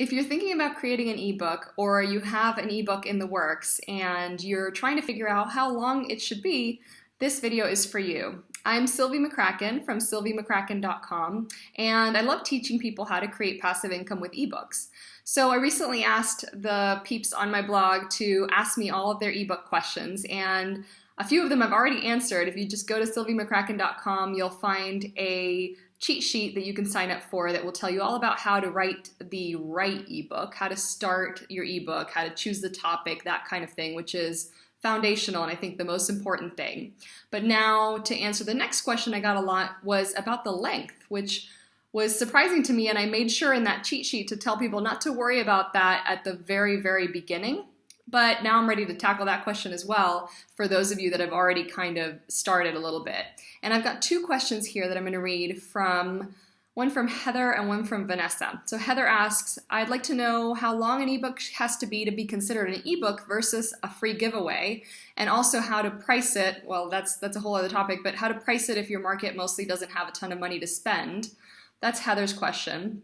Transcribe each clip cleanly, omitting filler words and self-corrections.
If you're thinking about creating an ebook or you have an ebook in the works and you're trying to figure out how long it should be, this video is for you. I'm Sylvie McCracken from sylviemccracken.com, and I love teaching people how to create passive income with ebooks. So I recently asked the peeps on my blog to ask me all of their ebook questions, and a few of them I've already answered. If you just go to sylviemccracken.com, you'll find a cheat sheet that you can sign up for that will tell you all about how to write the right ebook, how to start your ebook, how to choose the topic, that kind of thing, which is foundational and I think the most important thing. But now to answer the next question I got a lot was about the length, which was surprising to me, and I made sure in that cheat sheet to tell people not to worry about that at the very, very beginning. But now I'm ready to tackle that question as well for those of you that have already kind of started a little bit. And I've got two questions here that I'm going to read from one from Heather and one from Vanessa. So Heather asks, I'd like to know how long an ebook has to be considered an ebook versus a free giveaway, and also how to price it. Well, that's a whole other topic, but how to price it if your market mostly doesn't have a ton of money to spend. That's Heather's question.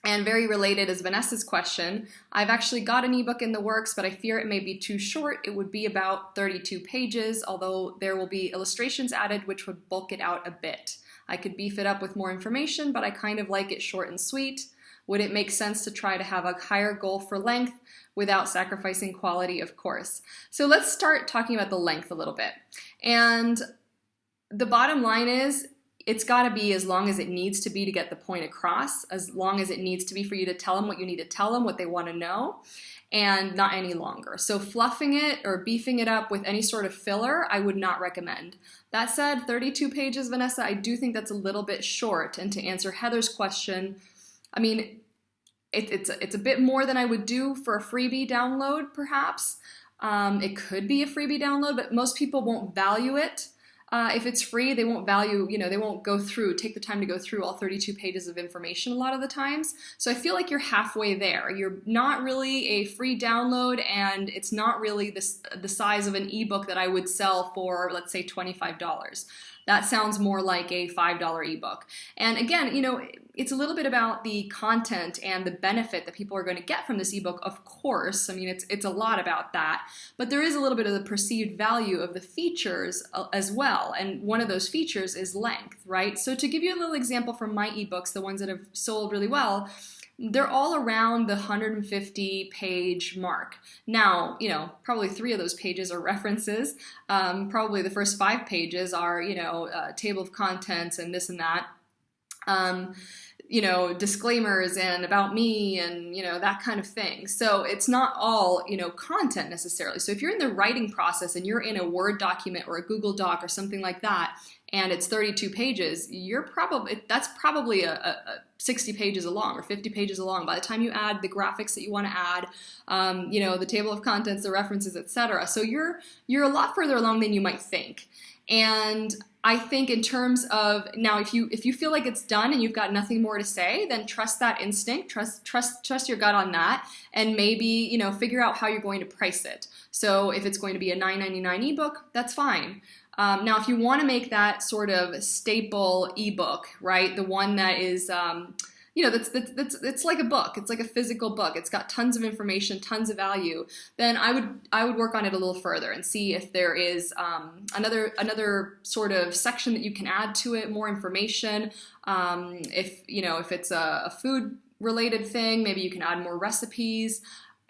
And very related is Vanessa's question. I've actually got an ebook in the works, but I fear it may be too short. It would be about 32 pages, although there will be illustrations added, which would bulk it out a bit. I could beef it up with more information, but I kind of like it short and sweet. Would it make sense to try to have a higher goal for length without sacrificing quality, of course? So let's start talking about the length a little bit. And the bottom line is, it's got to be as long as it needs to be to get the point across, as long as it needs to be for you to tell them what you need to tell them, what they want to know, and not any longer. So fluffing it or beefing it up with any sort of filler, I would not recommend. That said, 32 pages, Vanessa, I do think that's a little bit short. And to answer Heather's question, I mean, it's a bit more than I would do for a freebie download, perhaps. It could be a freebie download, but most people won't value it. If it's free, they won't they won't take the time to go through all 32 pages of information a lot of the times. So I feel like you're halfway there. You're not really a free download, and it's not really the size of an ebook that I would sell for, let's say, $25. That sounds more like a $5 ebook. And again, it's a little bit about the content and the benefit that people are going to get from this ebook, of course. I mean, it's a lot about that. But there is a little bit of the perceived value of the features as well. And one of those features is length, right? So to give you a little example from my ebooks, the ones that have sold really well, they're all around the 150-page mark. Now, probably 3 of those pages are references. Probably the first 5 pages are, table of contents and this and that. Disclaimers and about me and, that kind of thing. So it's not all, content necessarily. So if you're in the writing process and you're in a Word document or a Google Doc or something like that, and it's 32 pages, that's probably a 60 pages along or 50 pages along by the time you add the graphics that you want to add, the table of contents, the references, etc. So you're a lot further along than you might think. And I think in terms of, now if you feel like it's done and you've got nothing more to say, then trust that instinct, trust your gut on that, and maybe, figure out how you're going to price it. So if it's going to be a $9.99 ebook, that's fine. Now, if you want to make that sort of staple ebook, right, the one that is, it's like a book. It's like a physical book. It's got tons of information, tons of value. Then I would work on it a little further and see if there is another sort of section that you can add to it, more information. If it's a food related thing, maybe you can add more recipes,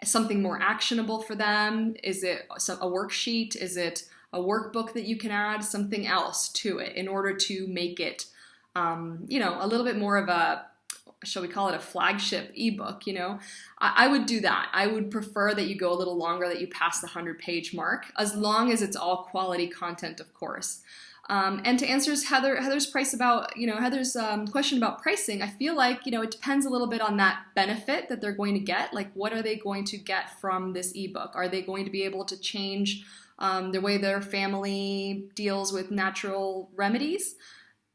something more actionable for them. Is it a worksheet? Is it a workbook that you can add, something else to it in order to make it, a little bit more of a, shall we call it a flagship ebook, I would do that. I would prefer that you go a little longer, that you pass the 100-page mark, as long as it's all quality content, of course. And to answer Heather's question about pricing, I feel like, it depends a little bit on that benefit that they're going to get. Like, what are they going to get from this ebook? Are they going to be able to change the way their family deals with natural remedies?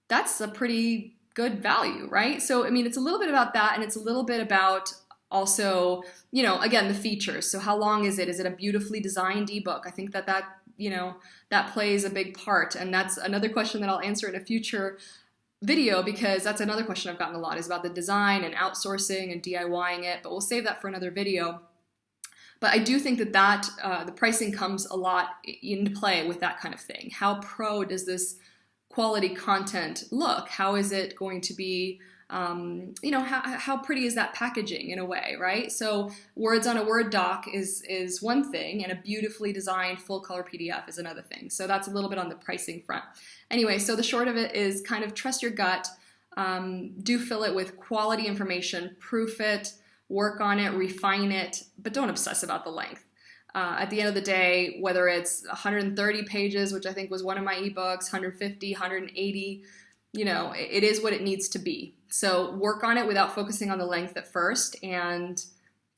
That's a pretty good value, right? So, I mean, it's a little bit about that, and it's a little bit about also, again, the features. So how long is it? Is it a beautifully designed ebook? I think that plays a big part, and that's another question that I'll answer in a future video, because that's another question I've gotten a lot, is about the design and outsourcing and DIYing it, but we'll save that for another video. But I do think that the pricing comes a lot into play with that kind of thing. How pro does this quality content look? How is it going to be, you know, how pretty is that packaging in a way, right? So words on a Word doc is one thing, and a beautifully designed full color PDF is another thing. So that's a little bit on the pricing front. Anyway, so the short of it is kind of trust your gut, do fill it with quality information, proof it, work on it, refine it, but don't obsess about the length. At the end of the day, whether it's 130 pages, which I think was one of my ebooks, 150, 180, you know, it is what it needs to be. So work on it without focusing on the length at first, and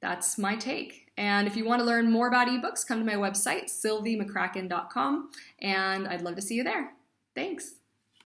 that's my take. And if you want to learn more about ebooks, come to my website, sylviemccracken.com, and I'd love to see you there. Thanks.